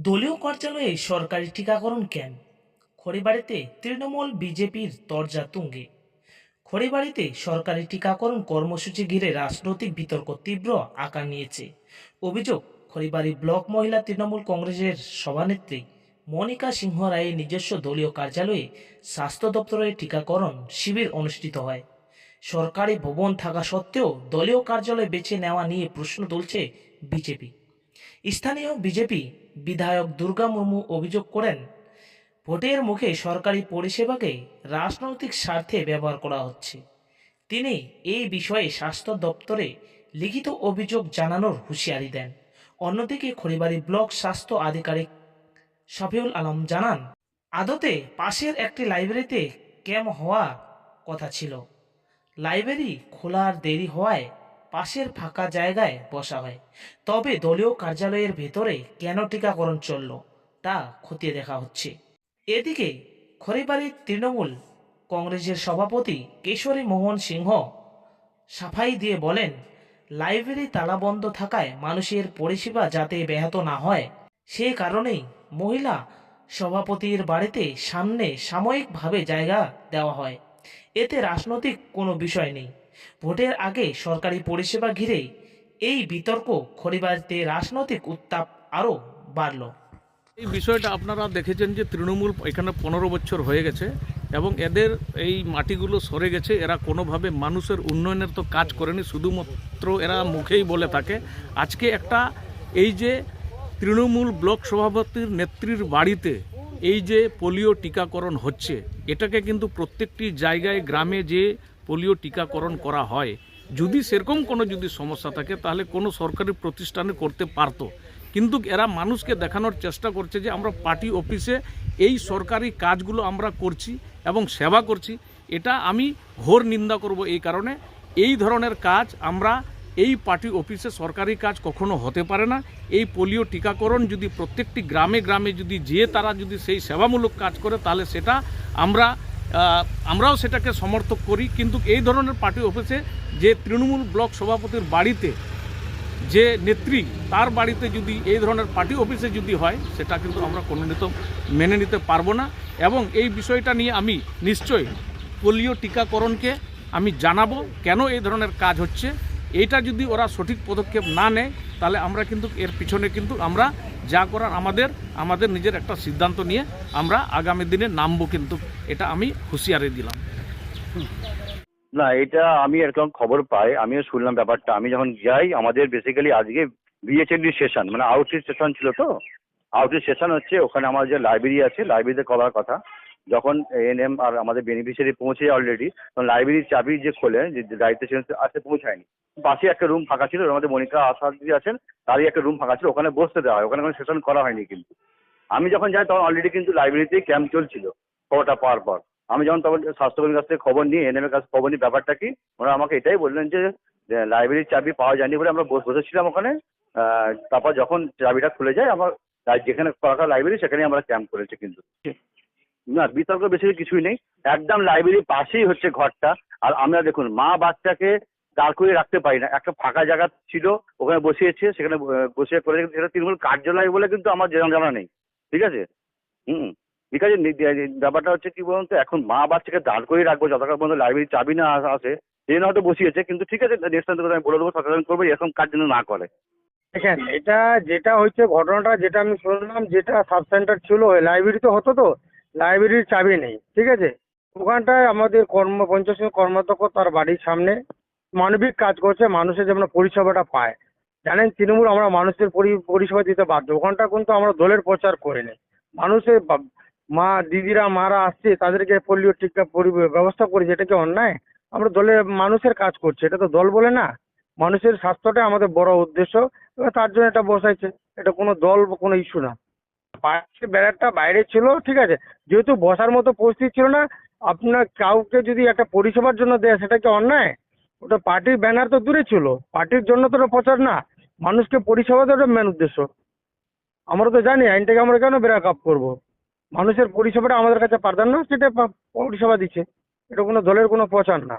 দলীয় কার্যালয়ে সরকারি টিকাকরণ ক্যাম্প। খড়িবাড়িতে তৃণমূল বিজেপির তরজা তুঙ্গে। খড়িবাড়িতে সরকারি টিকাকরণ কর্মসূচি ঘিরে রাজনৈতিক বিতর্ক তীব্র আকার নিয়েছে। অভিযোগ, খড়িবাড়ি ব্লক মহিলা তৃণমূল কংগ্রেসের সভানেত্রী মনিকা সিংহ রায়ের নিজস্ব দলীয় কার্যালয়ে স্বাস্থ্য দপ্তরের টিকাকরণ শিবির অনুষ্ঠিত হয়। সরকারি ভবন থাকা সত্ত্বেও দলীয় কার্যালয় বেছে নেওয়া নিয়ে প্রশ্ন তুলছে বিজেপি। স্থানীয় বিজেপি বিধায়ক দুর্গা মুর্মু অভিযোগ করেন, ভোটের মুখে সরকারি পরিষেবাকে রাজনৈতিক স্বার্থে ব্যবহার করা হচ্ছে। তিনি এই বিষয়ে স্বাস্থ্য দপ্তরে লিখিত অভিযোগ জানানোর হুঁশিয়ারি দেন। অন্যদিকে খড়িবাড়ি ব্লক স্বাস্থ্য আধিকারিক শফিউল আলম জানান, আদতে পাশের একটি লাইব্রেরিতে ক্যাম্প হওয়ার কথা ছিল। লাইব্রেরি খোলার দেরি হওয়ায় পাশের ফাঁকা জায়গায় বসা হয়। তবে দলীয় কার্যালয়ের ভেতরে কেন টিকাকরণ চলল তা খতিয়ে দেখা হচ্ছে। এদিকে খড়িবাড়ির তৃণমূল কংগ্রেসের সভাপতি কেশরী মোহন সিংহ সাফাই দিয়ে বলেন, লাইব্রেরি তালাবন্ধ থাকায় মানুষের পরিষেবা যাতে ব্যাহত না হয় সে কারণেই মহিলা সভাপতির বাড়িতে সামনে সাময়িকভাবে জায়গা দেওয়া হয়। এতে রাজনৈতিক কোনো বিষয় নেই। ভোটের আগে সরকারি পরিষেবা ঘিরে এই বিতর্ক খড়িবাড়িতে রাজনৈতিক উত্তাপ আরও বাড়ল। এই বিষয়টা আপনারা দেখেছেন যে তৃণমূল এখানে 15 বছর হয়ে গেছে এবং এদের এই মাটিগুলো সরে গেছে। এরা কোনোভাবে মানুষের উন্নয়নের তো কাজ করেনি, শুধুমাত্র এরা মুখেই বলে থাকে। আজকে একটা এই যে তৃণমূল ব্লক সভাপতির নেত্রীর বাড়িতে এই যে পোলিও টিকাকরণ হচ্ছে, এটাকে কিন্তু প্রত্যেকটি জায়গায় গ্রামে যে পোলিও টিকাকরণ করা হয়, যদি সেরকম কোনো যদি সমস্যা থাকে তাহলে কোনো সরকারি প্রতিষ্ঠানে করতে পারতো। কিন্তু এরা মানুষকে দেখানোর চেষ্টা করছে যে আমরা পার্টি অফিসে এই সরকারি কাজগুলো আমরা করছি এবং সেবা করছি। এটা আমি ঘোর নিন্দা করব। এই কারণে এই ধরনের কাজ আমরা এই পার্টি অফিসে সরকারি কাজ কখনো হতে পারে না। এই পোলিও টিকাকরণ যদি প্রত্যেকটি গ্রামে গ্রামে যদি যেয়ে তারা যদি সেই সেবামূলক কাজ করে তাহলে সেটা আমরাও সেটাকে সমর্থন করি। কিন্তু এই ধরনের পার্টি অফিসে যে তৃণমূল ব্লক সভাপতির বাড়িতে যে নেত্রী তার বাড়িতে যদি এই ধরনের পার্টি অফিসে যদি হয় সেটা কিন্তু আমরা কোনোদিনও মেনে নিতে পারবো না। এবং এই বিষয়টা নিয়ে আমি নিশ্চয়ই পোলিও টিকাকরণকে আমি জানাবো কেন এই ধরনের কাজ হচ্ছে। এইটা যদি ওরা সঠিক পদক্ষেপ না নেয় তাহলে আমরা কিন্তু এর পিছনে কিন্তু আমরা যা করার আমাদের নিজের একটা সিদ্ধান্ত নিয়ে আমরা আগামী দিনে নামবো, কিন্তু এটা আমি হুঁশিয়ারি দিলাম। না, এটা আমি এরকম খবর পাই, আমিও শুনলাম ব্যাপারটা। আমি যখন যাই, আমাদের বেসিক্যালি আজকে বিএচএনডি সেশন মানে আউটরিচ সেশন ছিল। তো আউটরিচ সেশন হচ্ছে, ওখানে আমার যে লাইব্রেরি আছে লাইব্রেরিতে করার কথা। যখন এএনএম আর আমাদের বেনিফিশিয়ারি পৌঁছে যায় অলরেডি, তখন লাইব্রেরির চাবি যে খোলে, যে দায়িত্ব ছিলেন আসতে পৌঁছায়নি। পাশে একটা রুম ফাঁকা ছিল, ওর মধ্যে মনিকা আশাদি আছেন, তারই একটা রুম ফাঁকা ছিল, ওখানে বসতে দেওয়া হয়। ওখানে কোনো সেশন করা হয়নি। কিন্তু আমি যখন যাই তখন অলরেডি কিন্তু লাইব্রেরিতেই ক্যাম্প চলছিল খবরটা পাওয়ার পর। আমি যখন তখন স্বাস্থ্যকর্মীর কাছ থেকে খবর নিয়ে এনএম এর কাছে খবর নিয়ে ব্যাপারটা কি, ওরা আমাকে এটাই বললেন যে লাইব্রেরির চাবি পাওয়া যায়নি বলে আমরা বসেছিলাম ওখানে। তারপর যখন চাবিটা খুলে যায়, আমার যেখানে করা লাইব্রেরি সেখানেই আমরা ক্যাম্প করেছি। কিন্তু না, বিতর্ক বেশি কিছুই নেই। একদম লাইব্রেরির পাশেই হচ্ছে ঘরটা। আর আমরা দেখুন, মা বাচ্চাকে দাঁড় করিয়ে রাখতে পারি না। একটা ফাঁকা জায়গা ছিল, ওখানে বসিয়েছে, সেখানে বসিয়ে করে সেটা তৃণমূল কার্যালয় বলে কিন্তু আমার জানা নেই। ঠিক আছে। হুম। ঠিক আছে। ব্যাপারটা হচ্ছে কি বলুন তো, এখন মা বাচ্চাকে দাঁড় করিয়ে রাখবো যতক্ষণ পর্যন্ত লাইব্রেরির চাবি না আসে, সেই জন্য হয়তো বসিয়েছে। কিন্তু ঠিক আছে, নেক্সট টাইম আমি বলে দেবো সচেতন করবো এরকম কাজ যেন না করে। দেখেন, এটা যেটা হচ্ছে ঘটনাটা, যেটা আমি শুনলাম, যেটা সাব সেন্টার ছিল ওই লাইব্রেরিতে হতো। তো লাইব্রেরির চাবি নেই, ঠিক আছে। ওখানটায় আমাদের পঞ্চায়েত কর্মাধ্যক্ষ তার বাড়ির সামনে মানবিক কাজ করছে, মানুষের যেমন পরিষেবাটা পায়। জানেন, তৃণমূল আমরা মানুষের পরিষেবা দিতে বাধ্য। ওখানটা কিন্তু আমরা দলের প্রচার করিনি। মানুষের মা দিদিরা মারা আসছে, তাদেরকে পোলিও টিকা ব্যবস্থা করেছে, এটা কি অন্যায়? আমরা দলের মানুষের কাজ করছি, এটা তো দল বলে না। মানুষের স্বাস্থ্যটা আমাদের বড় উদ্দেশ্য, এবার তার জন্য এটা বসাইছে। এটা কোনো দল বা কোনো ইস্যু না। পাশে ব্যারাকটা বাইরে ছিল, ঠিক আছে। যেহেতু বসার মতো পরিস্থিতি ছিল না, আপনার কাউকে যদি একটা পরিষেবার জন্য দেয় সেটা কি অন্যায়? ওটা পার্টির ব্যানার তো দূরে ছিল, পার্টির জন্য তো ওটা প্রচার না। মানুষকে পরিষেবা দেওয়াটা মেন উদ্দেশ্য। আমরা তো জানি আইনটাকে আমরা কেন ব্রেক আপ করবো। মানুষের পরিষেবাটা আমাদের কাছে প্রাধান্য, সেটা পরিষেবা দিচ্ছে। এটা কোনো দলের কোনো প্রচার না।